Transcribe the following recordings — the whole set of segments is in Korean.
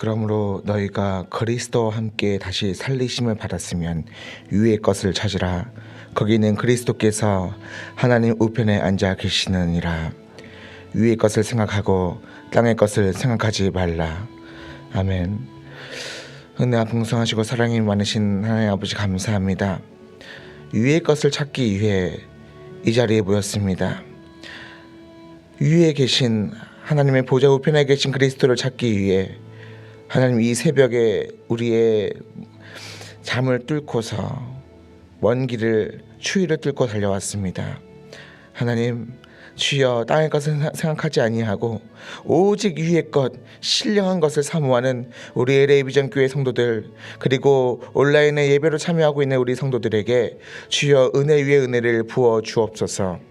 그러므로 너희가 그리스도와 함께 다시 살리심을 받았으면 위의 것을 찾으라. 거기는 그리스도께서 하나님 우편에 앉아 계시느니라. 위의 것을 생각하고 땅의 것을 생각하지 말라. 아멘. 은혜와 풍성하시고 사랑이 많으신 하나님 아버지 감사합니다. 위의 것을 찾기 위해 이 자리에 모였습니다. 위에 계신 하나님의 보좌 우편에 계신 그리스도를 찾기 위해 하나님 이 새벽에 우리의 잠을 뚫고서 먼 길을 추위를 뚫고 달려왔습니다. 하나님 주여, 땅의 것을 생각하지 아니하고 오직 위의 것 신령한 것을 사모하는 우리 LA 비전 교회 성도들, 그리고 온라인에 예배로 참여하고 있는 우리 성도들에게 주여 은혜 위에 은혜를 부어 주옵소서.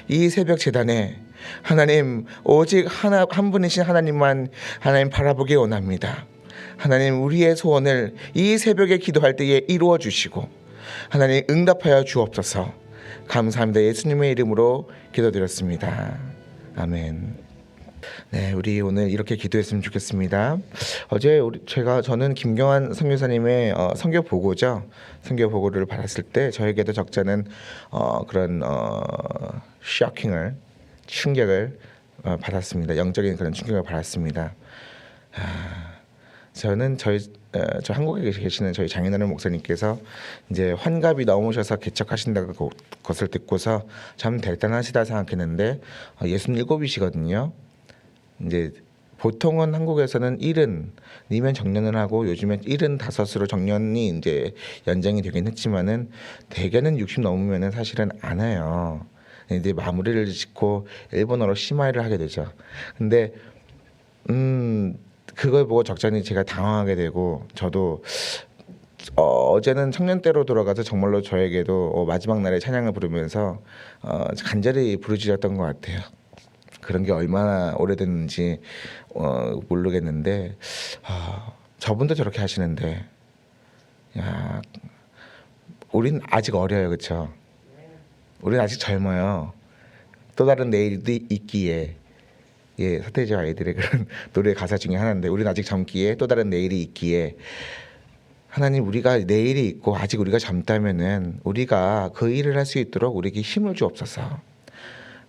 이 새벽 제단에 하나님 오직 한 분이신 하나님만 하나님 바라보기 원합니다. 하나님 우리의 소원을 이 새벽에 기도할 때에 이루어 주시고 하나님 응답하여 주옵소서. 감사합니다. 예수님의 이름으로 기도드렸습니다. 아멘. 네, 우리 오늘 이렇게 기도했으면 좋겠습니다. 어제 저는 김경환 선교사님의 선교 보고죠. 선교 보고를 받았을 때 저에게도 적잖은 그런 충격을 받았습니다. 영적인 그런 충격을 받았습니다. 저는 저 한국에 계시는 저희 장인어른 목사님께서 이제 환갑이 넘으셔서 개척하신다고 것을 듣고서 참 대단하시다 생각했는데 67이시거든요. 이제 보통은 한국에서는 70이면 정년을 하고 요즘에 75으로 정년이 이제 연장이 되긴 했지만은 대개는 60 넘으면은 사실은 안 해요. 이제 마무리를 짓고 일본어로 시마이를 하게 되죠. 근데 그걸 보고 적잖이 제가 당황하게 되고, 저도 어제는 청년 때로 돌아가서 정말로 저에게도 마지막 날에 찬양을 부르면서 간절히 부르짖었던 것 같아요. 그런 게 얼마나 오래됐는지 모르겠는데 저분도 저렇게 하시는데, 야, 우린 아직 어려요, 그렇죠? 우린 아직 젊어요. 또 다른 내일도 있기에. 예, 서태지와 아이들의 그런 노래 가사 중에 하나인데, 우리는 아직 젊기에 또 다른 내일이 있기에, 하나님 우리가 내일이 있고 아직 우리가 젊다면은 우리가 그 일을 할 수 있도록 우리에게 힘을 주옵소서.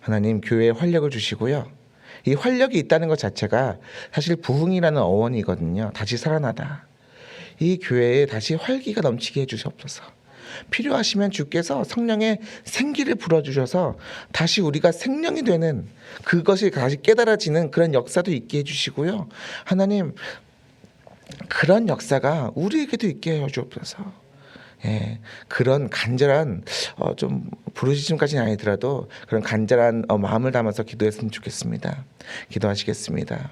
하나님 교회에 활력을 주시고요. 이 활력이 있다는 것 자체가 사실 부흥이라는 어원이거든요. 다시 살아나다. 이 교회에 다시 활기가 넘치게 해주시옵소서. 필요하시면 주께서 성령의 생기를 불어주셔서 다시 우리가 생명이 되는, 그것이 다시 깨달아지는 그런 역사도 있게 해주시고요. 하나님 그런 역사가 우리에게도 있게 해주옵소서. 예, 그런 간절한 좀 부르짖음까지는 아니더라도 그런 간절한 마음을 담아서 기도했으면 좋겠습니다. 기도하시겠습니다.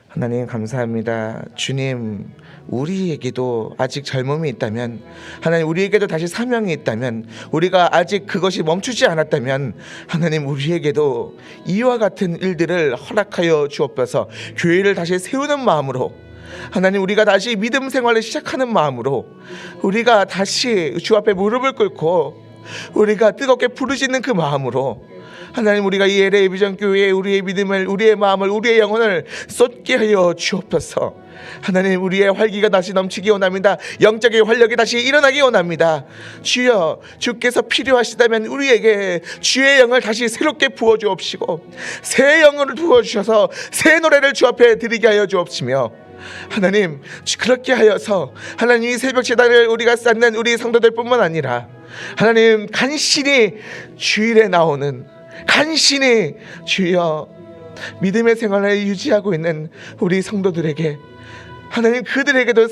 하나님 감사합니다. 주님, 우리에게도 아직 젊음이 있다면, 하나님 우리에게도 다시 사명이 있다면, 우리가 아직 그것이 멈추지 않았다면 하나님 우리에게도 이와 같은 일들을 허락하여 주옵소서. 교회를 다시 세우는 마음으로, 하나님 우리가 다시 믿음 생활을 시작하는 마음으로, 우리가 다시 주 앞에 무릎을 꿇고 우리가 뜨겁게 부르짖는 그 마음으로, 하나님 우리가 이 LA 비전 교회에 우리의 믿음을, 우리의 마음을, 우리의 영혼을 쏟게 하여 주옵소서. 하나님 우리의 활기가 다시 넘치기 원합니다. 영적인 활력이 다시 일어나기 원합니다. 주여, 주께서 필요하시다면 우리에게 주의 영을 다시 새롭게 부어주옵시고 새 영을 부어주셔서 새 노래를 주 앞에 드리게 하여 주옵시며, 하나님 그렇게 하여서 하나님 이 새벽 제단을 우리가 쌓는 우리 성도들 뿐만 아니라, 하나님 간신히 주일에 나오는, 간신히 주여 믿음의 생활을 유지하고 있는 우리 성도들에게 하나님 그들에게도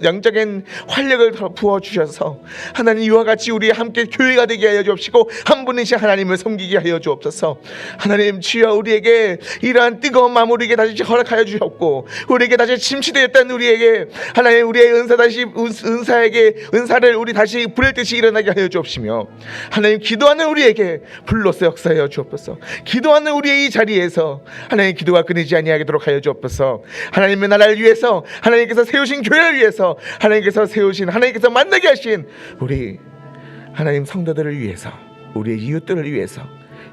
영적인 활력을 부어주셔서 하나님 이와 같이 우리 함께 교회가 되게 하여 주옵시고 한 분이신 하나님을 섬기게 하여 주옵소서. 하나님 주여, 우리에게 이러한 뜨거운 마음 우리에게 다시 허락하여 주셨고, 우리에게 다시 침체되었던 우리에게 하나님 우리의 은사를 우리 다시 부를 듯이 일어나게 하여 주옵시며, 하나님 기도하는 우리에게 불로서 역사하여 주옵소서. 기도하는 우리의 이 자리에서 하나님 기도가 끊이지 아니하도록 하여 주옵소서. 하나님의 나라를 위해서, 하나님께서 세우신 교회를 위해서, 하나님께서 만나게 하신 우리 하나님 성도들을 위해서, 우리의 이웃들을 위해서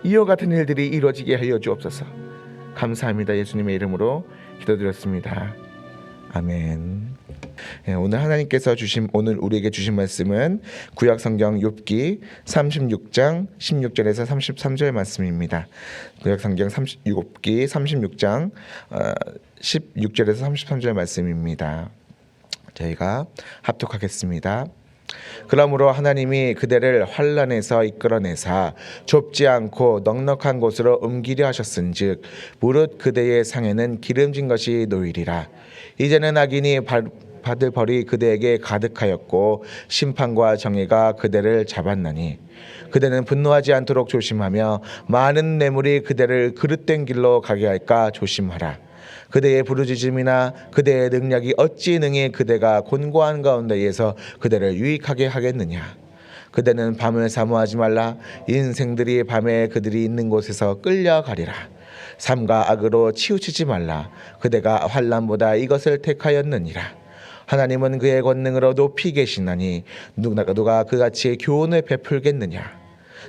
이와 같은 일들이 이루어지게 하여 주옵소서. 감사합니다. 예수님의 이름으로 기도드렸습니다. 아멘. 예, 오늘 우리에게 주신 말씀은 구약성경 욥기 36장 16절에서 33절 말씀입니다. 구약성경 욥기 36장 16절에서 33절 말씀입니다. 저희가 합독하겠습니다. 그러므로 하나님이 그대를 환난에서 이끌어내사 좁지 않고 넉넉한 곳으로 옮기려 하셨은즉 무릇 그대의 상에는 기름진 것이 놓이리라. 이제는 악인이 받을 벌이 그대에게 가득하였고 심판과 정의가 그대를 잡았나니 그대는 분노하지 않도록 조심하며 많은 뇌물이 그대를 그릇된 길로 가게 할까 조심하라. 그대의 부르짖음이나 그대의 능력이 어찌 능히 그대가 곤고한 가운데에서 그대를 유익하게 하겠느냐. 그대는 밤을 사모하지 말라. 인생들이 밤에 그들이 있는 곳에서 끌려가리라. 삶과 악으로 치우치지 말라. 그대가 환난보다 이것을 택하였느니라. 하나님은 그의 권능으로 높이 계시나니 누가 그같이 교훈을 베풀겠느냐.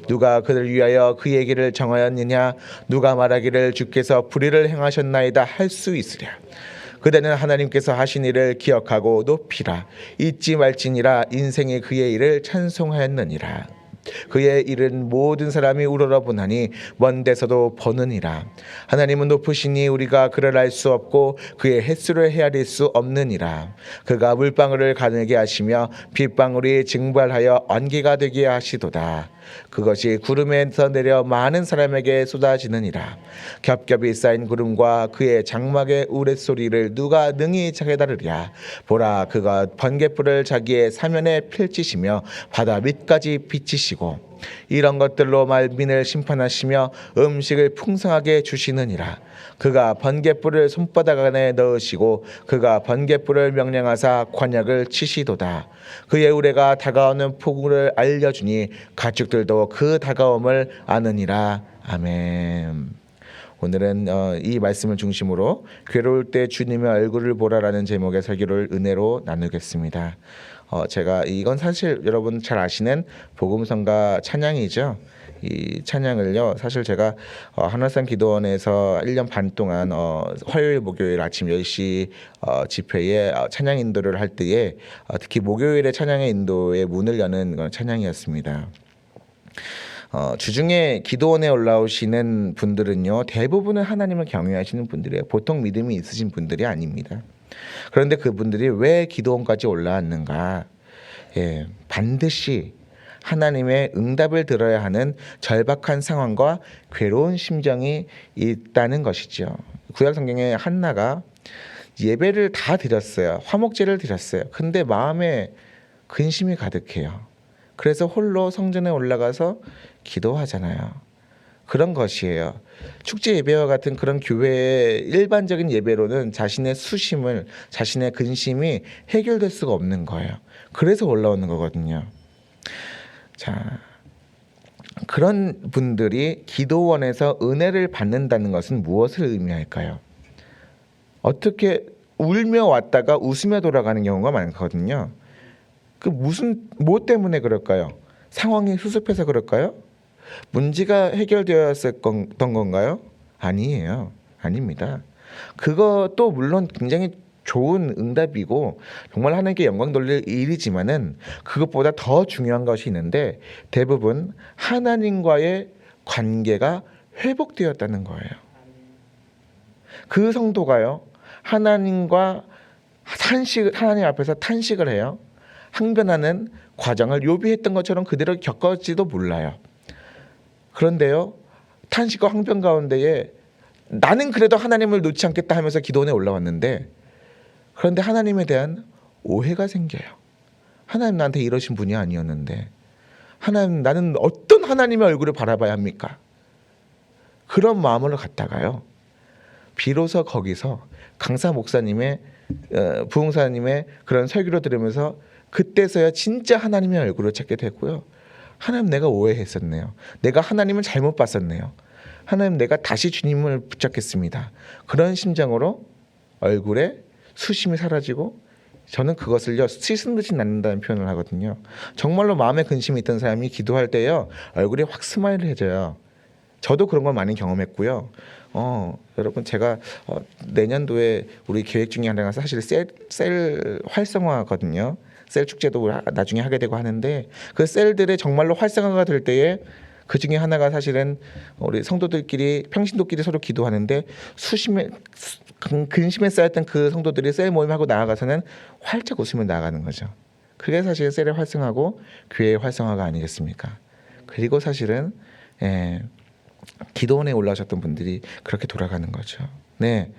누가 그를 위하여 그의 길을 정하였느냐. 누가 말하기를 주께서 불의를 행하셨나이다 할 수 있으랴. 그대는 하나님께서 하신 일을 기억하고 높이라. 잊지 말지니라. 인생이 그의 일을 찬송하였느니라. 그의 일은 모든 사람이 우러러보나니 먼 데서도 보느니라. 하나님은 높으시니 우리가 그를 알 수 없고 그의 횟수를 헤아릴 수 없느니라. 그가 물방울을 가늘게 하시며 빗방울이 증발하여 안개가 되게 하시도다. 그것이 구름에서 내려 많은 사람에게 쏟아지느니라. 겹겹이 쌓인 구름과 그의 장막의 우레소리를 누가 능히 깨달으랴. 보라, 그가 번갯불을 자기의 사면에 펼치시며 바다 밑까지 비치시고 이런 것들로 만민을 심판하시며 음식을 풍성하게 주시느니라. 그가 번갯불을 손바닥 안에 넣으시고 그가 번갯불을 명령하사 관역을 치시도다. 그의 우레가 다가오는 폭우를 알려주니 가축들도 그 다가옴을 아느니라. 아멘. 오늘은 이 말씀을 중심으로 괴로울 때 주님의 얼굴을 보라라는 제목의 설교를 은혜로 나누겠습니다. 제가 이건 사실 여러분 잘 아시는 복음성가 찬양이죠. 이 찬양을요, 사실 제가 한월산 기도원에서 1년 반 동안 화요일 목요일 아침 10시 집회에 찬양 인도를 할 때에 특히 목요일에 찬양의 인도의 문을 여는 찬양이었습니다. 주중에 기도원에 올라오시는 분들은요, 대부분은 하나님을 경외하시는 분들이에요. 보통 믿음이 있으신 분들이 아닙니다. 그런데 그분들이 왜 기도원까지 올라왔는가? 예, 반드시 하나님의 응답을 들어야 하는 절박한 상황과 괴로운 심정이 있다는 것이죠. 구약 성경에 한나가 예배를 다 드렸어요. 화목제를 드렸어요. 근데 마음에 근심이 가득해요. 그래서 홀로 성전에 올라가서 기도하잖아요. 그런 것이에요. 축제 예배와 같은 그런 교회의 일반적인 예배로는 자신의 수심을, 자신의 근심이 해결될 수가 없는 거예요. 그래서 올라오는 거거든요. 자, 그런 분들이 기도원에서 은혜를 받는다는 것은 무엇을 의미할까요? 어떻게 울며 왔다가 웃으며 돌아가는 경우가 많거든요. 뭐 때문에 그럴까요? 상황이 수습해서 그럴까요? 문제가 해결되었던 건가요? 아니에요. 아닙니다. 그것도 물론 굉장히 좋은 응답이고 정말 하나님께 영광 돌릴 일이지만은 그것보다 더 중요한 것이 있는데 대부분 하나님과의 관계가 회복되었다는 거예요. 그 성도가요, 하나님 앞에서 탄식을 해요. 항변하는 과정을 욥이 했던 것처럼 그대로 겪을지도 몰라요. 그런데요, 탄식과 항변 가운데에 나는 그래도 하나님을 놓지 않겠다 하면서 기도원에 올라왔는데, 그런데 하나님에 대한 오해가 생겨요. 하나님 나한테 이러신 분이 아니었는데, 하나님, 나는 어떤 하나님의 얼굴을 바라봐야 합니까? 그런 마음을 갖다가요, 비로소 거기서 강사 목사님의 부흥사님의 그런 설교를 들으면서 그때서야 진짜 하나님의 얼굴을 찾게 됐고요. 하나님, 내가 오해했었네요. 내가 하나님을 잘못 봤었네요. 하나님, 내가 다시 주님을 붙잡겠습니다. 그런 심정으로 얼굴에 수심이 사라지고, 저는 그것을요, 씻은 듯이 낫는다는 표현을 하거든요. 정말로 마음에 근심이 있던 사람이 기도할 때요, 얼굴이 확 스마일해져요. 저도 그런 걸 많이 경험했고요. 여러분 제가 내년도에 우리 계획 중에 하나가 사실 셀 활성화거든요. 셀 축제도 나중에 하게 되고 하는데 그 셀들의 정말로 활성화가 될 때에 그 중에 하나가 사실은 우리 성도들끼리 평신도끼리 서로 기도하는데 근심에 쌓였던 그 성도들이 셀 모임하고 나아가서는 활짝 웃으며 나아가는 거죠. 그게 사실 셀의 활성화고 교회의 활성화가 아니겠습니까? 그리고 사실은 기도원에 올라오셨던 분들이 그렇게 돌아가는 거죠. 네.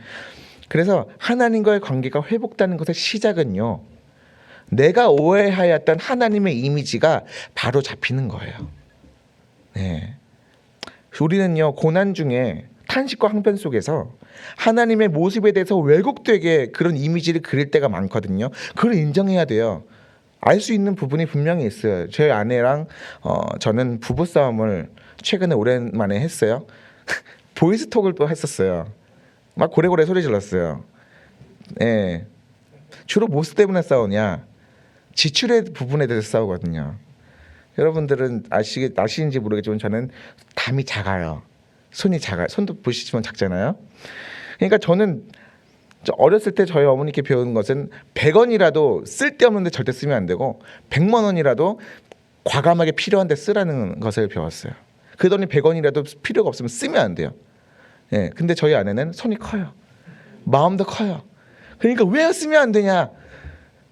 그래서 하나님과의 관계가 회복되는 것의 시작은요. 내가 오해하였던 하나님의 이미지가 바로 잡히는 거예요. 네. 우리는요 고난 중에 탄식과 항변 속에서 하나님의 모습에 대해서 왜곡되게 그런 이미지를 그릴 때가 많거든요. 그걸 인정해야 돼요. 알 수 있는 부분이 분명히 있어요. 제 아내랑 저는 부부싸움을 최근에 오랜만에 했어요. 보이스톡을 또 했었어요. 막 고래고래 소리 질렀어요. 네. 주로 무엇 때문에 싸우냐? 지출의 부분에 대해서 싸우거든요. 여러분들은 아시는지 모르겠지만 저는 담이 작아요. 손이 작아요. 손도 보시지만 작잖아요. 그러니까 저는 어렸을 때 저희 어머니께 배운 것은 100원이라도 쓸데없는데 절대 쓰면 안 되고 100만 원이라도 과감하게 필요한데 쓰라는 것을 배웠어요. 그 돈이 100원이라도 필요가 없으면 쓰면 안 돼요. 예, 근데 저희 아내는 손이 커요. 마음도 커요. 그러니까 왜 쓰면 안 되냐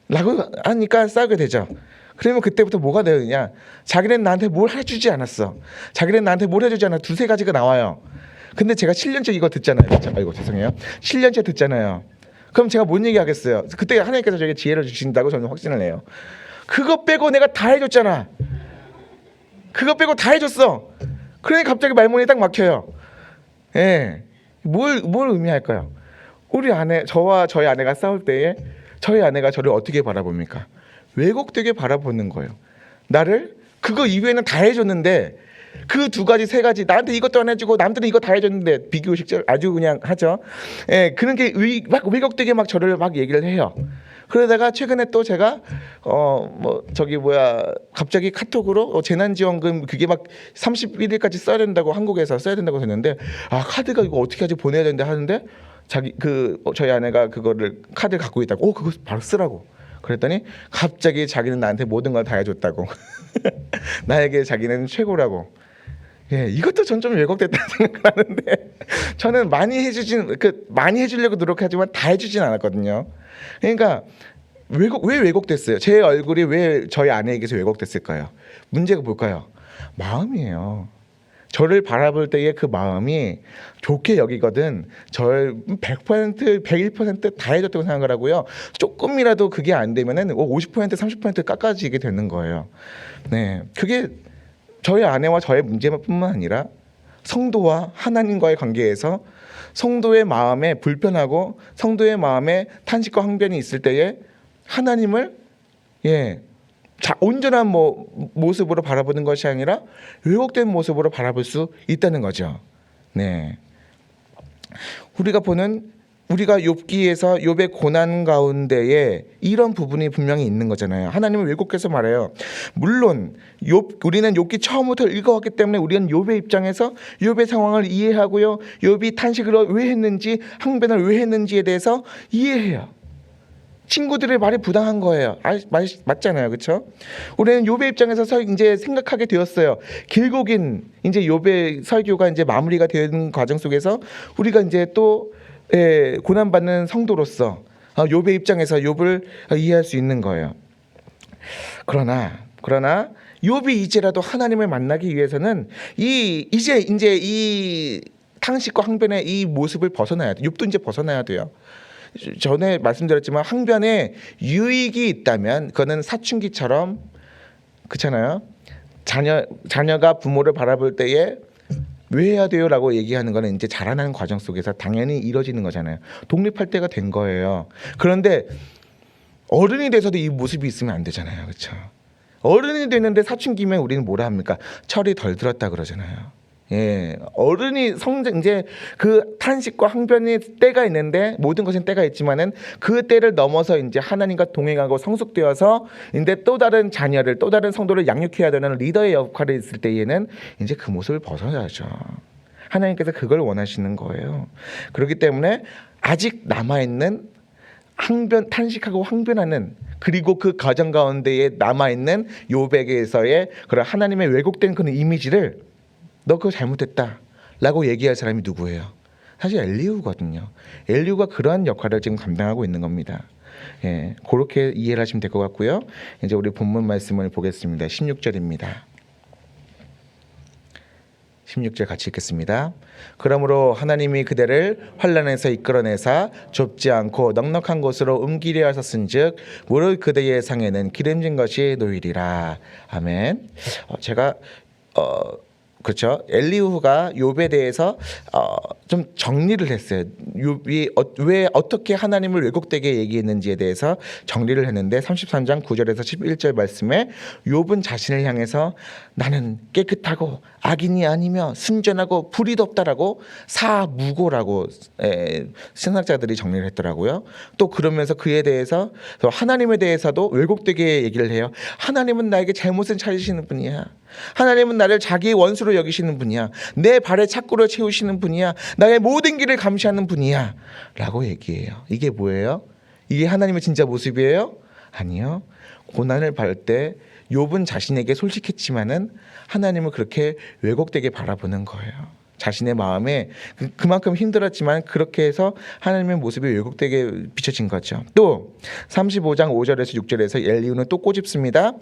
라고 하니까 싸우게 되죠. 그러면 그때부터 뭐가 되느냐, 자기는 나한테 뭘 해주지 않았어. 자기는 나한테 뭘 해주지 않아. 두세 가지가 나와요. 근데 제가 7년째 이거 듣잖아요. 아이고 죄송해요. 7년째 듣잖아요. 그럼 제가 뭔 얘기 하겠어요. 그때 하나님께서 저에게 지혜를 주신다고 저는 확신을 해요. 그거 빼고 내가 다 해줬잖아. 그거 빼고 다 해줬어. 그러니 갑자기 말문이 딱 막혀요. 예, 뭘 의미할까요? 우리 아내, 저와 저희 아내가 싸울 때에 저희 아내가 저를 어떻게 바라봅니까? 왜곡되게 바라보는 거예요. 나를 그거 이외에는 다 해줬는데 그 두 가지 세 가지 나한테 이것도 안 해주고 남들은 이거 다 해줬는데 비교식 아주 그냥 하죠. 예, 그런 게 막 왜곡되게 막 저를 막 얘기를 해요. 그러다가 최근에 또 제가 갑자기 카톡으로 재난지원금 그게 막 31일까지 써야 된다고 한국에서 써야 된다고 했는데 카드가 이거 어떻게 하지 보내야 되는데 하는데 저희 아내가 그거를 카드를 갖고 있다고 그거 바로 쓰라고 그랬더니 갑자기 자기는 나한테 모든 걸 다 해줬다고 나에게 자기는 최고라고. 예, 이것도 전 좀 왜곡됐다는 생각을 하는데 저는 많이 해주려고 노력하지만 다 해주진 않았거든요. 그러니까 왜 왜곡됐어요? 제 얼굴이 왜 저희 아내에게서 왜곡됐을까요? 문제가 뭘까요? 마음이에요. 저를 바라볼 때의 그 마음이 좋게 여기거든 저를 100%, 101%다 해줬다고 생각을 하고요. 조금이라도 그게 안 되면은 50%, 30% 깎아지게 되는 거예요. 네, 그게 저희 아내와 저의 문제뿐만 아니라 성도와 하나님과의 관계에서 성도의 마음에 불편하고 성도의 마음에 탄식과 항변이 있을 때에 하나님을 온전한 모습으로 바라보는 것이 아니라 왜곡된 모습으로 바라볼 수 있다는 거죠. 네, 우리가 욥기에서 욥의 고난 가운데에 이런 부분이 분명히 있는 거잖아요. 하나님은 왜곡해서 말해요. 물론 우리는 욥기 처음부터 읽어왔기 때문에 우리는 욥의 입장에서 욥의 상황을 이해하고요. 욥이 탄식을 왜 했는지 항변을 왜 했는지에 대해서 이해해요. 친구들의 말이 부당한 거예요. 맞잖아요, 그렇죠? 우리는 욥의 입장에서 이제 생각하게 되었어요. 길고 긴 이제 욥의 설교가 이제 마무리가 되는 과정 속에서 우리가 이제 또 고난받는 성도로서 욥의 입장에서 욥을 이해할 수 있는 거예요. 그러나 욥이 이제라도 하나님을 만나기 위해서는 이제 이 탄식과 항변의 이 모습을 벗어나야 돼. 욥도 이제 벗어나야 돼요. 전에 말씀드렸지만 항변에 유익이 있다면 그거는 사춘기처럼 그렇잖아요. 자녀가 부모를 바라볼 때에 왜 해야 돼요라고 얘기하는 거는 이제 자라나는 과정 속에서 당연히 이루어지는 거잖아요. 독립할 때가 된 거예요. 그런데 어른이 돼서도 이 모습이 있으면 안 되잖아요, 그렇죠? 어른이 되는데 사춘기면 우리는 뭐라 합니까? 철이 덜 들었다 그러잖아요. 예, 어른이 이제 그 탄식과 항변의 때가 있는데 모든 것은 때가 있지만은 그 때를 넘어서 이제 하나님과 동행하고 성숙되어서 이제 또 다른 자녀를 또 다른 성도를 양육해야 되는 리더의 역할이 있을 때에는 이제 그 모습을 벗어야죠. 하나님께서 그걸 원하시는 거예요. 그렇기 때문에 아직 남아있는 탄식하고 항변하는, 그리고 그 가정 가운데에 남아있는 욥에게서의 그런 하나님의 왜곡된 그런 이미지를 너 그거 잘못했다 라고 얘기할 사람이 누구예요? 사실 엘리후거든요. 엘리후가 그러한 역할을 지금 감당하고 있는 겁니다. 예, 그렇게 이해를 하시면 될 것 같고요. 이제 우리 본문 말씀을 보겠습니다. 16절입니다. 16절 같이 읽겠습니다. 그러므로 하나님이 그대를 환난에서 이끌어내사 좁지 않고 넉넉한 곳으로 옮기려 하셨은즉 무릇 그대의 상에는 기름진 것이 놓이리라. 아멘. 제가 그렇죠. 엘리후가 욥에 대해서 좀 정리를 했어요. 욥이 왜 어떻게 하나님을 왜곡되게 얘기했는지에 대해서 정리를 했는데 33장 9절에서 11절 말씀에 욥은 자신을 향해서 나는 깨끗하고 악인이 아니며 순전하고 불의도 없다라고 사무고라고 신학자들이 정리를 했더라고요. 또 그러면서 그에 대해서 하나님에 대해서도 왜곡되게 얘기를 해요. 하나님은 나에게 잘못을 찾으시는 분이야. 하나님은 나를 자기의 원수로 여기시는 분이야. 내 발에 착고를 채우시는 분이야. 나의 모든 길을 감시하는 분이야 라고 얘기해요. 이게 뭐예요? 이게 하나님의 진짜 모습이에요? 아니요. 고난을 받을 때 욥은 자신에게 솔직했지만은 하나님을 그렇게 왜곡되게 바라보는 거예요. 자신의 마음에 그만큼 힘들었지만 그렇게 해서 하나님의 모습이 왜곡되게 비춰진 거죠. 또 35장 5절에서 6절에서 엘리후는 또 꼬집습니다.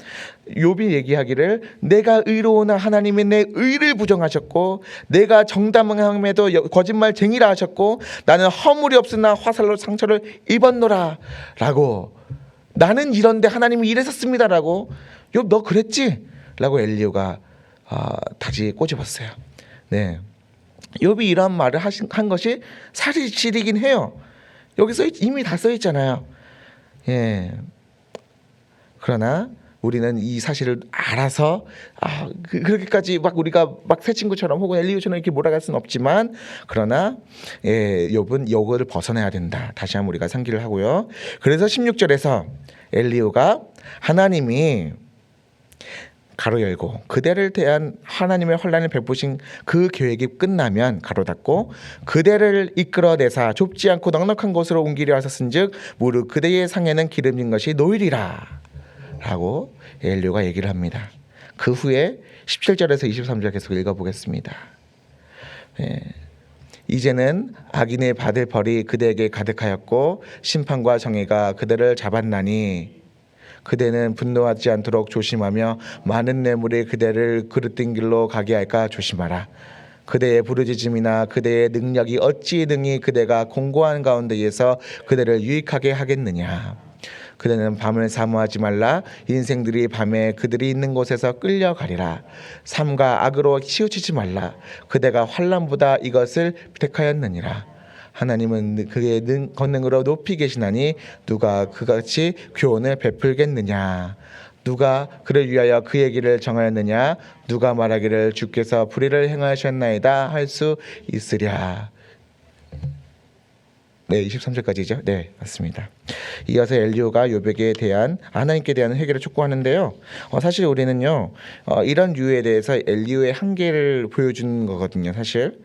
욥이 얘기하기를 내가 의로우나 하나님이 내 의를 부정하셨고 내가 정당함에도 거짓말쟁이라 하셨고 나는 허물이 없으나 화살로 상처를 입었노라 라고, 나는 이런데 하나님이 이랬었습니다라고, 욥 너 그랬지? 라고 엘리후가 다시 꼬집었어요. 네. 욥이 이런 말을 한 것이 사실이긴 해요. 여기서 이미 다 써 있잖아요. 예. 그러나 우리는 이 사실을 알아서 그렇게까지 막 우리가 막 새 친구처럼 혹은 엘리후처럼 이렇게 몰아갈 수는 없지만, 그러나 욥은 요거를 벗어나야 된다. 다시 한번 우리가 상기를 하고요. 그래서 16절에서 엘리후가 하나님이 가로 열고 그대를 대한 하나님의 환난을 베푸신 그 계획이 끝나면 가로 닫고 그대를 이끌어내사 좁지 않고 넉넉한 곳으로 옮기려 하셨은즉 무릇 그대의 상에는 기름진 것이 놓이리라 라고 엘리후가 얘기를 합니다. 그 후에 17절에서 23절 계속 읽어보겠습니다. 이제는 악인의 받을 벌이 그대에게 가득하였고 심판과 정의가 그대를 잡았나니 그대는 분노하지 않도록 조심하며 많은 뇌물이 그대를 그릇된 길로 가게 할까 조심하라. 그대의 부르짖음이나 그대의 능력이 어찌 능히 그대가 공고한 가운데에서 그대를 유익하게 하겠느냐. 그대는 밤을 사모하지 말라. 인생들이 밤에 그들이 있는 곳에서 끌려가리라. 삶과 악으로 치우치지 말라. 그대가 환난보다 이것을 택하였느니라. 하나님은 그의 권능으로 높이 계시나니 누가 그같이 교훈을 베풀겠느냐. 누가 그를 위하여 그의 길을 정하였느냐. 누가 말하기를 주께서 불의를 행하셨나이다 할 수 있으랴. 네, 23절까지죠. 네, 맞습니다. 이어서 엘리후가 욥에게 대한 하나님께 대한 회개를 촉구하는데요. 사실 우리는요, 이런 류에 대해서 엘리후의 한계를 보여주는 거거든요. 사실,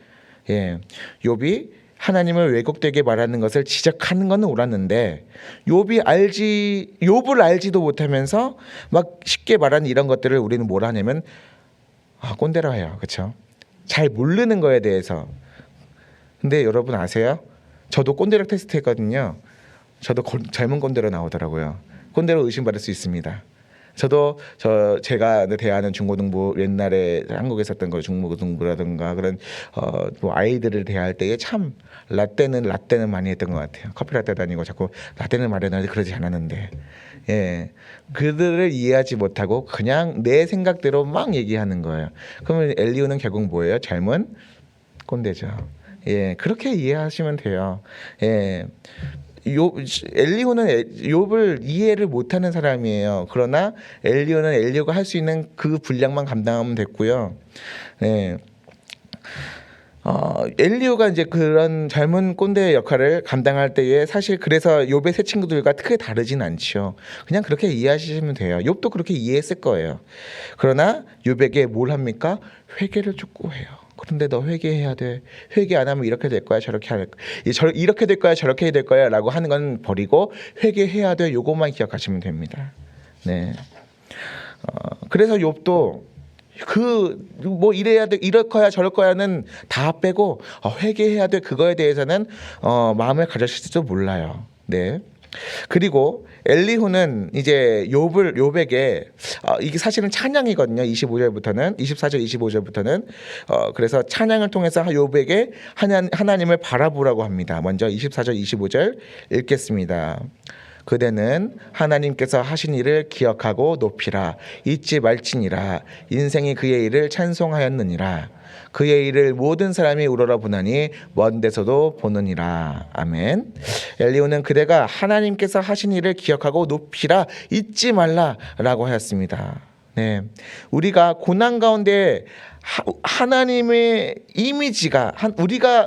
욥이 하나님을 왜곡되게 말하는 것을 지적하는 것은 옳았는데 욥을 알지도 못하면서 막 쉽게 말하는 이런 것들을 우리는 뭘 하냐면 꼰대라 해요. 그렇죠? 잘 모르는 거에 대해서. 근데 여러분 아세요? 저도 꼰대력 테스트 했거든요. 저도 젊은 꼰대로 나오더라고요. 꼰대로 의심받을 수 있습니다. 저도 제가 대하는 중고등부, 옛날에 한국에 있었던 거 중고등부라든가 그런 뭐 아이들을 대할 때에 참 라떼는 많이 했던 것 같아요. 커피 라떼도 아니고 자꾸 라떼는 마련하지 그러지 않았는데, 그들을 이해하지 못하고 그냥 내 생각대로 막 얘기하는 거예요. 그러면 엘리후는 결국 뭐예요? 젊은 꼰대죠. 그렇게 이해하시면 돼요. 엘리후는 욥을 이해를 못하는 사람이에요. 그러나 엘리후는 엘리후가 할 수 있는 그 분량만 감당하면 됐고요. 엘리후가 이제 그런 젊은 꼰대의 역할을 감당할 때에 사실 그래서 욥의 새 친구들과 크게 다르진 않죠. 그냥 그렇게 이해하시면 돼요. 욥도 그렇게 이해했을 거예요. 그러나 욥에게 뭘 합니까? 회개를 촉구해요. 그런데 너 회개해야 돼. 회개 안 하면 이렇게 될 거야. 저렇게 할 거야. 이렇게 될 거야. 저렇게 될 거야라고 하는 건 버리고 회개해야 돼. 요것만 기억하시면 됩니다. 네. 그래서 욥도 그 뭐 이래야 돼, 이럴 거야, 저럴 거야는 다 빼고 회개해야 돼. 그거에 대해서는 마음을 가졌을지도 몰라요. 네. 그리고 엘리후는 이제 욥에게 이게 사실은 찬양이거든요. 25절부터는 24절 25절부터는 그래서 찬양을 통해서 욥에게 하나님을 바라보라고 합니다. 먼저 24절 25절 읽겠습니다. 그대는 하나님께서 하신 일을 기억하고 높이라. 잊지 말지니라. 인생이 그의 일을 찬송하였느니라. 그의 일을 모든 사람이 우러러 보나니 먼 데서도 보느니라. 아멘. 엘리후는 그대가 하나님께서 하신 일을 기억하고 높이라, 잊지 말라라고 하였습니다. 네, 우리가 고난 가운데 하나님의 이미지가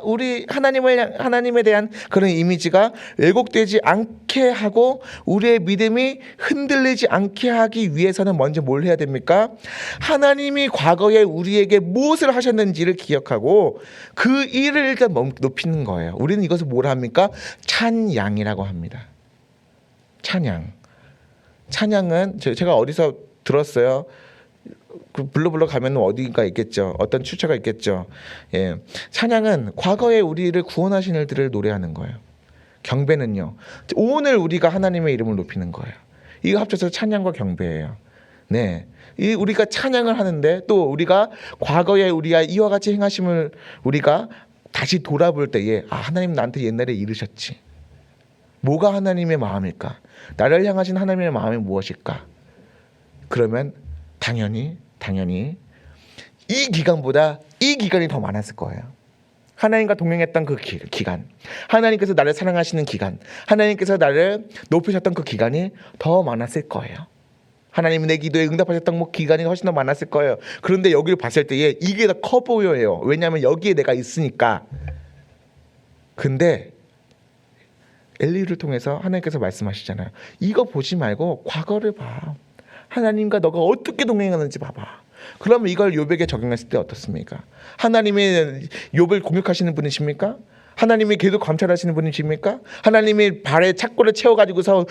우리 하나님에 대한 그런 이미지가 왜곡되지 않게 하고 우리의 믿음이 흔들리지 않게 하기 위해서는 먼저 뭘 해야 됩니까? 하나님이 과거에 우리에게 무엇을 하셨는지를 기억하고 그 일을 일단 높이는 거예요. 우리는 이것을 뭘 합니까? 찬양이라고 합니다. 찬양은 제가 어디서 들었어요. 불러 가면 어디가 있겠죠. 어떤 출처가 있겠죠. 예, 찬양은 과거에 우리를 구원하신 일들을 노래하는 거예요. 경배는요, 오늘 우리가 하나님의 이름을 높이는 거예요. 이거 합쳐서 찬양과 경배예요. 네, 우리가 찬양을 하는데 또 우리가 과거에 우리가 이와 같이 행하심을 우리가 다시 돌아볼 때에 하나님 나한테 옛날에 이르셨지. 뭐가 하나님의 마음일까? 나를 향하신 하나님의 마음이 무엇일까? 그러면 당연히 이 기간보다 이 기간이 더 많았을 거예요. 하나님과 동행했던 그 기간, 하나님께서 나를 사랑하시는 기간, 하나님께서 나를 높이셨던 그 기간이 더 많았을 거예요. 하나님이 내 기도에 응답하셨던 기간이 훨씬 더 많았을 거예요. 그런데 여기를 봤을 때에 이게 더 커 보여요. 왜냐하면 여기에 내가 있으니까. 근데 엘리후를 통해서 하나님께서 말씀하시잖아요. 이거 보지 말고 과거를 봐. 하나님과 너가 어떻게 동행하는지 봐봐. 그러면 이걸 욥에게 적용했을 때 어떻습니까? 하나님이 욥을 공격하시는 분이십니까? 하나님이 계속 감찰하시는 분이십니까? 하나님이 발에 착고를 채워가지고서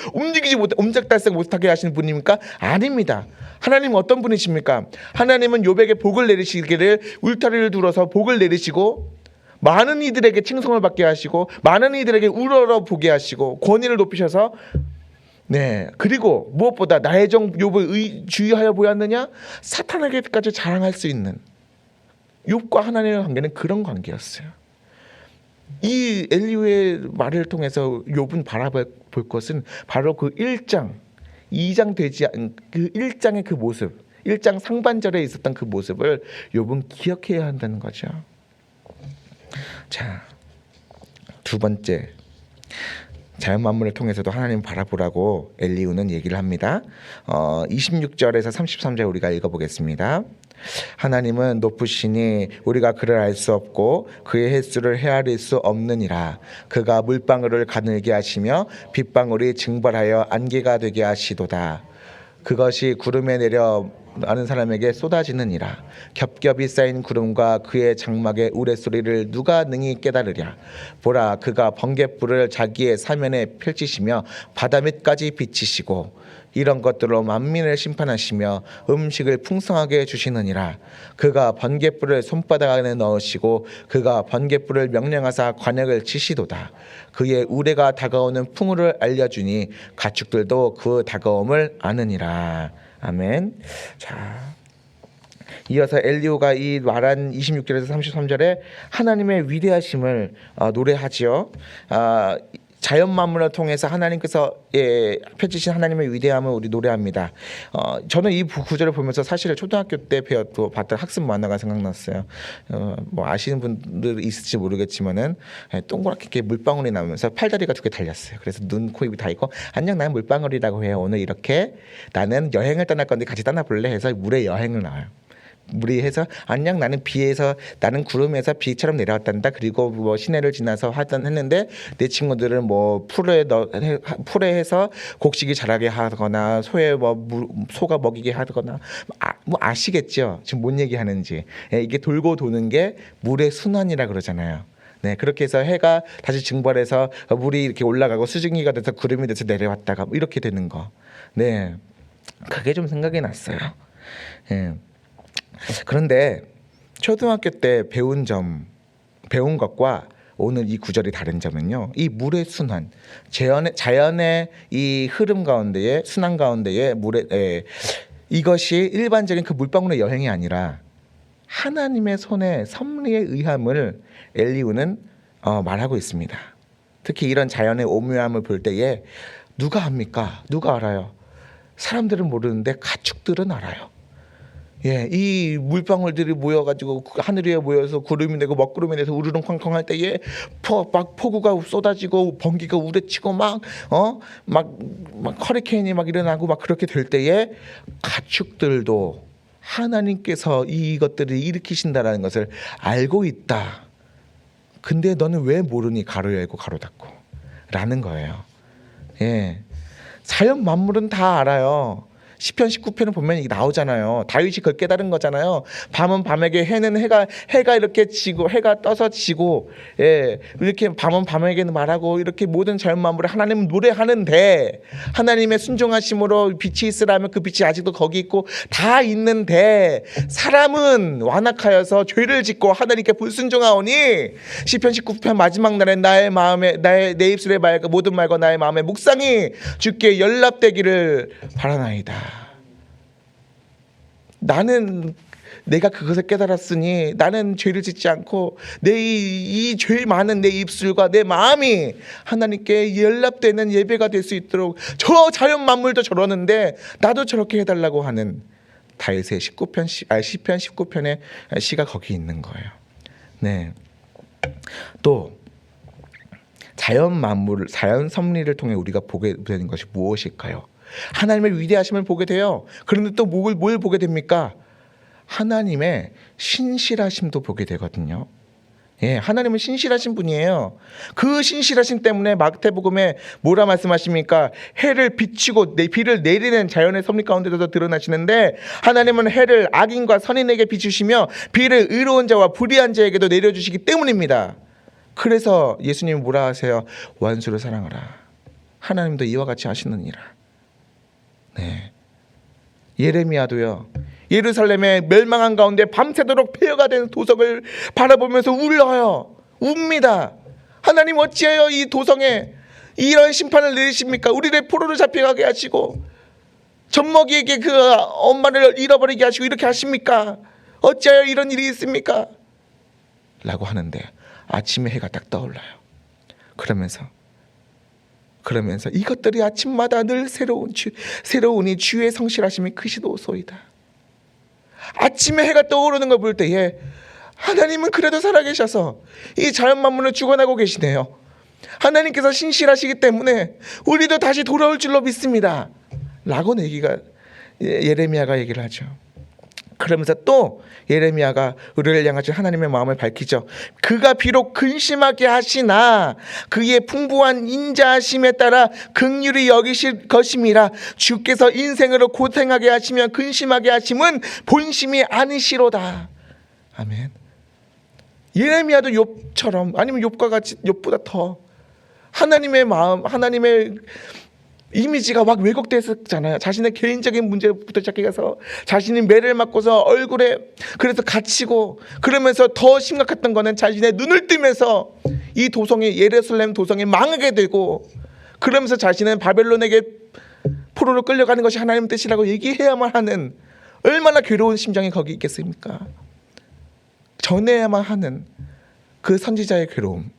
옴짝달싹 못하게 하시는 분입니까? 아닙니다. 하나님은 어떤 분이십니까? 하나님은 욥에게 복을 내리시기를 울타리를 둘어서 복을 내리시고 많은 이들에게 칭송을 받게 하시고 많은 이들에게 우러러 보게 하시고 권위를 높이셔서 네, 그리고 무엇보다 나의 종 욥을 주의하여 보였느냐? 사탄에게까지 자랑할 수 있는 욥과 하나님의 관계는 그런 관계였어요. 이 엘리후의 말을 통해서 욥은 바라볼 것은 바로 그 1장, 2장 되지 않은 그 1장의 그 모습, 1장 상반절에 있었던 그 모습을 욥은 기억해야 한다는 거죠. 자, 두 번째, 자연 만물을 통해서도 하나님 바라보라고 엘리후는 얘기를 합니다. 26절에서 33절 우리가 읽어보겠습니다. 하나님은 높으시니 우리가 그를 알 수 없고 그의 횟수를 헤아릴 수 없느니라. 그가 물방울을 가늘게 하시며 빗방울이 증발하여 안개가 되게 하시도다. 그것이 구름에 내려 아는 사람에게 쏟아지느니라. 겹겹이 쌓인 구름과 그의 장막의 우레소리를 누가 능히 깨달으랴. 보라, 그가 번갯불을 자기의 사면에 펼치시며 바다 밑까지 비치시고 이런 것들로 만민을 심판하시며 음식을 풍성하게 주시느니라. 그가 번갯불을 손바닥 안에 넣으시고 그가 번갯불을 명령하사 관역을 치시도다. 그의 우레가 다가오는 풍우를 알려주니 가축들도 그 다가옴을 아느니라. 아멘. 자, 이어서 엘리후가 이 말한 26절에서 33절에 하나님의 위대하심을 노래하지요. 자연 만물을 통해서 하나님께서 펼치신 하나님의 위대함을 우리 노래합니다. 저는 이 구절을 보면서 사실 초등학교 때 봤던 학습 만화가 생각났어요. 뭐 아시는 분들 있을지 모르겠지만은 동그랗게 이렇게 물방울이 나오면서 팔다리가 두 개 달렸어요. 그래서 눈, 코, 입이 다 있고 안녕, 나는 물방울이라고 해요. 오늘 이렇게 나는 여행을 떠날 건데 같이 떠나볼래 해서 물에 여행을 나와요. 무리해서 안녕 나는 비에서 나는 구름에서 비처럼 내려왔단다. 그리고 뭐 시내를 지나서 하던 했는데 내 친구들은 뭐 풀에 해서 곡식이 자라게 하거나 소가 먹이게 하거나 뭐 아시겠죠? 지금 뭔 얘기하는지. 예, 이게 돌고 도는 게 물의 순환이라 그러잖아요. 네, 그렇게 해서 해가 다시 증발해서 물이 이렇게 올라가고 수증기가 돼서 구름이 돼서 내려왔다가 뭐 이렇게 되는 거. 네, 그게 좀 생각이 났어요. 예. 그런데 초등학교 때 배운 것과 오늘 이 구절이 다른 점은요. 이 물의 순환, 자연의 이 흐름 가운데에 순환 가운데에 이것이 일반적인 그 물방울의 여행이 아니라 하나님의 손의 섭리에 의함을 엘리후는 말하고 있습니다. 특히 이런 자연의 오묘함을 볼 때에 누가 합니까? 누가 알아요? 사람들은 모르는데 가축들은 알아요. 예, 이 물방울들이 모여가지고 하늘 위에 모여서 구름이 되고 먹구름이 돼서 우르릉 쾅쾅 할 때에 막 폭우가 쏟아지고 번개가 우레치고 막 허리케인이 막 일어나고 막 그렇게 될 때에 가축들도 하나님께서 이것들을 일으키신다라는 것을 알고 있다. 근데 너는 왜 모르니? 가로 열고 가로 닫고 라는 거예요. 예, 자연 만물은 다 알아요. 시편 19편을 보면 이게 나오잖아요. 다윗이 그걸 깨달은 거잖아요. 밤은 밤에게 해는 해가 이렇게 지고 해가 떠서 지고 예, 이렇게 밤은 밤에게는 말하고 이렇게 모든 자연 만물을 하나님은 노래하는데 하나님의 순종하심으로 빛이 있으라면 그 빛이 아직도 거기 있고 다 있는데 사람은 완악하여서 죄를 짓고 하나님께 불순종하오니 시편 19편 마지막 날에 내 입술의 말과 모든 말과 나의 마음의 묵상이 주께 연락되기를 바라나이다. 나는 내가 그것을 깨달았으니 나는 죄를 짓지 않고 이 죄 많은 내 입술과 내 마음이 하나님께 연락되는 예배가 될 수 있도록 저 자연 만물도 저러는데 나도 저렇게 해달라고 하는 다윗의 시편 19편의 시가 거기 있는 거예요. 네. 또 자연 만물, 자연 섭리를 통해 우리가 보게 되는 것이 무엇일까요? 하나님의 위대하심을 보게 돼요. 그런데 또 뭘 보게 됩니까? 하나님의 신실하심도 보게 되거든요. 예, 하나님은 신실하신 분이에요. 그 신실하심 때문에 마태복음에 뭐라 말씀하십니까? 해를 비추고 비를 내리는 자연의 섭리 가운데서도 드러나시는데 하나님은 해를 악인과 선인에게 비추시며 비를 의로운 자와 불의한 자에게도 내려주시기 때문입니다. 그래서 예수님이 뭐라 하세요? 원수를 사랑하라. 하나님도 이와 같이 하시느니라. 네. 예레미야도요. 예루살렘의 멸망한 가운데 밤새도록 폐허가 된 도성을 바라보면서 울어요. 웁니다. 하나님 어찌하여 이 도성에 이런 심판을 내리십니까? 우리를 포로로 잡혀가게 하시고 젖먹이에게 그 엄마를 잃어버리게 하시고 이렇게 하십니까? 어찌하여 이런 일이 있습니까? 라고 하는데 아침에 해가 딱 떠올라요. 그러면서 이것들이 아침마다 늘 새로우니 주의 성실하심이 크시도소이다. 아침에 해가 떠오르는 걸 볼 때에 하나님은 그래도 살아계셔서 이 자연 만물을 주관하고 계시네요. 하나님께서 신실하시기 때문에 우리도 다시 돌아올 줄로 믿습니다. 라고 예레미야가 얘기를 하죠. 그러면서 또 예레미야가 우리를 향하신 하나님의 마음을 밝히죠. 그가 비록 근심하게 하시나 그의 풍부한 인자하심에 따라 긍휼히 여기실 것임이라. 주께서 인생으로 고생하게 하시면 근심하게 하심은 본심이 아니시로다. 아멘. 예레미야도 욥처럼 아니면 욥과 같이 욥보다 더 하나님의 마음, 하나님의 이미지가 막 왜곡됐었잖아요. 자신의 개인적인 문제부터 시작해서 자신이 매를 맞고서 얼굴에 그래서 갇히고, 그러면서 더 심각했던 거는 자신의 눈을 뜨면서 이 도성이, 예루살렘 도성이 망하게 되고, 그러면서 자신은 바벨론에게 포로로 끌려가는 것이 하나님의 뜻이라고 얘기해야만 하는, 얼마나 괴로운 심정이 거기 있겠습니까? 전해야만 하는 그 선지자의 괴로움.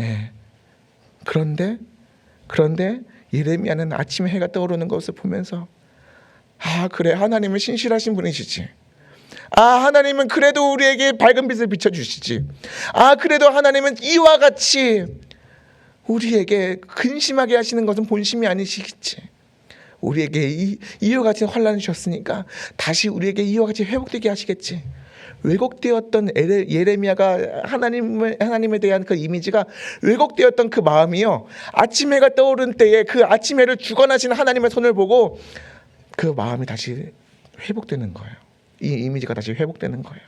예. 그런데 예레미야는 아침에 해가 떠오르는 것을 보면서, 아 그래, 하나님은 신실하신 분이시지. 아 하나님은 그래도 우리에게 밝은 빛을 비춰주시지. 아 그래도 하나님은 이와 같이 우리에게 근심하게 하시는 것은 본심이 아니시겠지. 우리에게 이와 같은 환란을 주셨으니까 다시 우리에게 이와 같이 회복되게 하시겠지. 왜곡되었던 예레미야가 하나님에 대한 그 이미지가 왜곡되었던 그 마음이요, 아침 해가 떠오른 때에 그 아침 해를 주관하신 하나님의 손을 보고 그 마음이 다시 회복되는 거예요. 이 이미지가 다시 회복되는 거예요.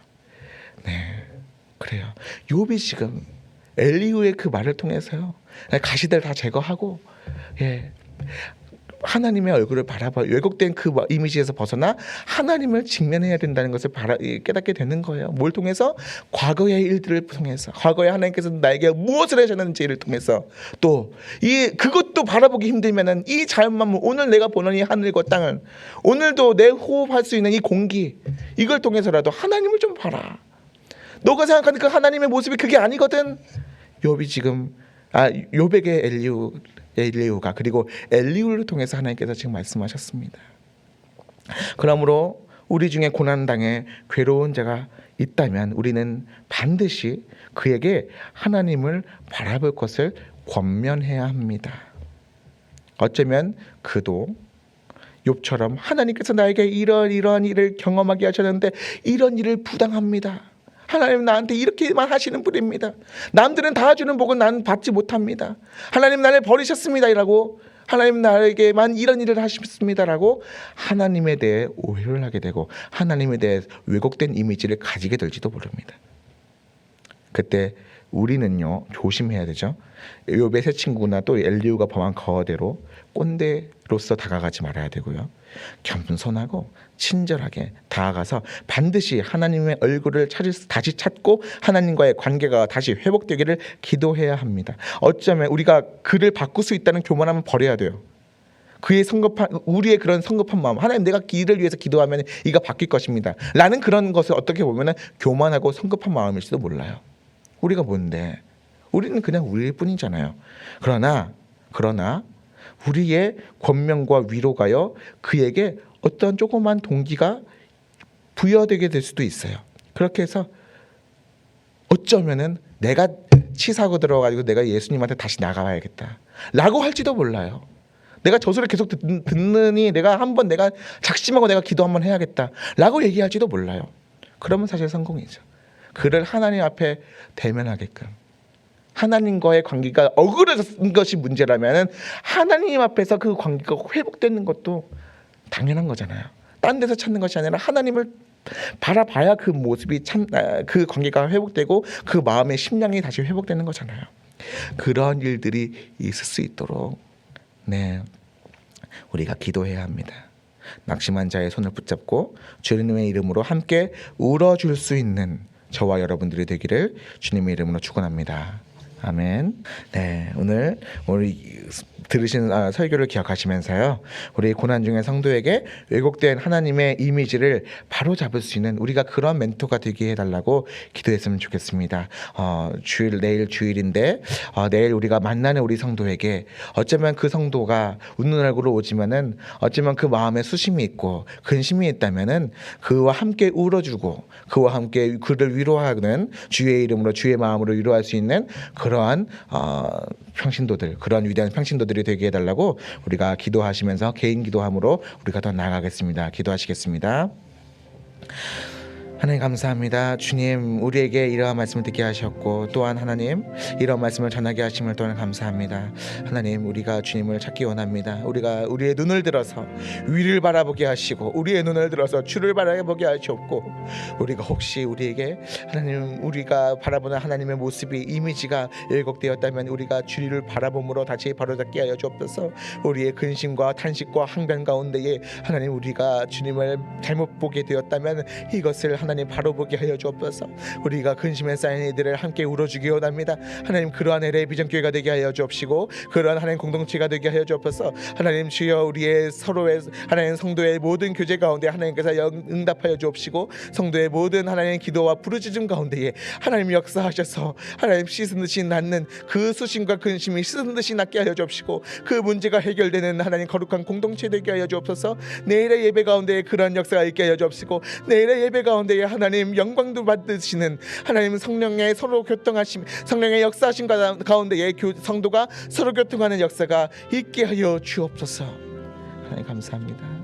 네, 그래요. 욥이 지금 엘리후의 그 말을 통해서요, 가시들 다 제거하고, 하나님의 얼굴을 바라봐, 왜곡된 그 이미지에서 벗어나 하나님을 직면해야 된다는 것을 깨닫게 되는 거예요. 뭘 통해서? 과거의 일들을 통해서, 과거에 하나님께서 나에게 무엇을 하셨는지를 통해서, 또 그것도 바라보기 힘들면은 이 자연만물, 오늘 내가 보는 이 하늘과 땅을, 오늘도 내 호흡할 수 있는 이 공기, 이걸 통해서라도 하나님을 좀 봐라. 너가 생각하는 그 하나님의 모습이 그게 아니거든. 욥이 지금 욥에게 엘리후가, 그리고 엘리후를 통해서 하나님께서 지금 말씀하셨습니다. 그러므로 우리 중에 고난당해 괴로운 자가 있다면 우리는 반드시 그에게 하나님을 바라볼 것을 권면해야 합니다. 어쩌면 그도 욥처럼 하나님께서 나에게 이러한 일을 경험하게 하셨는데 이런 일을 부당합니다. 하나님 나한테 이렇게만 하시는 분입니다. 남들은 다 주는 복은 나는 받지 못합니다. 하나님 나를 버리셨습니다 라고, 하나님 나에게만 이런 일을 하셨습니다 라고 하나님에 대해 오해를 하게 되고 하나님에 대해 왜곡된 이미지를 가지게 될지도 모릅니다. 그때 우리는요, 조심해야 되죠. 욥의 세 친구나 또 엘리후가 범한 거대로 꼰대로서 다가가지 말아야 되고요, 겸손하고 친절하게 다가가서 반드시 하나님의 얼굴을 다시 찾고 하나님과의 관계가 다시 회복되기를 기도해야 합니다. 어쩌면 우리가 그를 바꿀 수 있다는 교만함은 버려야 돼요. 우리의 그런 성급한 마음, 하나님 내가 이를 위해서 기도하면 이가 바뀔 것입니다 라는 그런 것을 어떻게 보면 교만하고 성급한 마음일지도 몰라요. 우리가 뭔데? 우리는 그냥 우리일 뿐이잖아요. 그러나 우리의 권면과 위로가요, 그에게 어떤 조그만 동기가 부여되게 될 수도 있어요. 그렇게 해서 어쩌면은 내가 치사하고 들어가지고 내가 예수님한테 다시 나가야겠다 라고 할지도 몰라요. 내가 저 소리 계속 듣느니 내가 작심하고 내가 기도 한번 해야겠다 라고 얘기할지도 몰라요. 그러면 사실 성공이죠. 그를 하나님 앞에 대면하게끔, 하나님과의 관계가 어그러진 것이 문제라면 하나님 앞에서 그 관계가 회복되는 것도 당연한 거잖아요. 딴 데서 찾는 것이 아니라 하나님을 바라봐야 그 모습이 그 관계가 회복되고 그 마음의 심량이 다시 회복되는 거잖아요. 그런 일들이 있을 수 있도록 우리가 기도해야 합니다. 낙심한 자의 손을 붙잡고 주님의 이름으로 함께 울어줄 수 있는 저와 여러분들이 되기를 주님의 이름으로 축원합니다. 아멘. 네, 오늘 우리 들으신 설교를 기억하시면서요, 우리 고난 중의 성도에게 왜곡된 하나님의 이미지를 바로 잡을 수 있는 우리가 그런 멘토가 되게 해달라고 기도했으면 좋겠습니다. 내일 주일인데 내일 우리가 만나는 우리 성도에게 어쩌면 그 성도가 웃는 얼굴로 오지만은 어쩌면 그 마음에 수심이 있고 근심이 있다면은 그와 함께 울어주고 그와 함께 그를 위로하는, 주의 이름으로 주의 마음으로 위로할 수 있는 그러한 평신도들, 그런 위대한 평신도들이 되게 해달라고 우리가 기도하시면서 개인 기도함으로 우리가 더 나아가겠습니다. 기도하시겠습니다. 하나님 감사합니다. 주님, 우리에게 이러한 말씀을 듣게 하셨고 또한 하나님 이런 말씀을 전하게 하심을 또한 감사합니다. 하나님, 우리가 주님을 찾기 원합니다. 우리가 우리의 눈을 들어서 위를 바라보게 하시고 우리의 눈을 들어서 주를 바라보게 하시옵고, 우리가 혹시 우리에게 하나님, 우리가 바라보는 하나님의 모습이 이미지가 왜곡되었다면 우리가 주를 바라봄으로 다시 바로잡게 하여 주옵소서. 우리의 근심과 탄식과 항변 가운데에 하나님, 우리가 주님을 잘못 보게 되었다면 이것을 하나님 바로 보게 하여 주옵소서. 우리가 근심에 쌓인 이들을 함께 울어주기 원합니다. 하나님, 그러한 LA 비전교회가 되게 하여 주옵시고 그러한 하나님 공동체가 되게 하여 주옵소서. 하나님 주여, 우리의 서로의 하나님 성도의 모든 교제 가운데 하나님께서 응답하여 주옵시고 성도의 모든 하나님 기도와 부르짖음 가운데에 하나님 역사하셔서 하나님 씻은 듯이 낫는 그 수심과 근심이 씻은 듯이 낫게 하여 주옵시고 그 문제가 해결되는 하나님 거룩한 공동체 되게 하여 주옵소서. 내일의 예배 가운데에 그러한 역사가 있게 하여 주옵시고 내일의 예배 가운데 하나님 영광도 받으시는 하나님 성령의 서로 교통하심, 성령의 역사하심 가운데에 성도가 서로 교통하는 역사가 있게 하여 주옵소서. 하나님 감사합니다.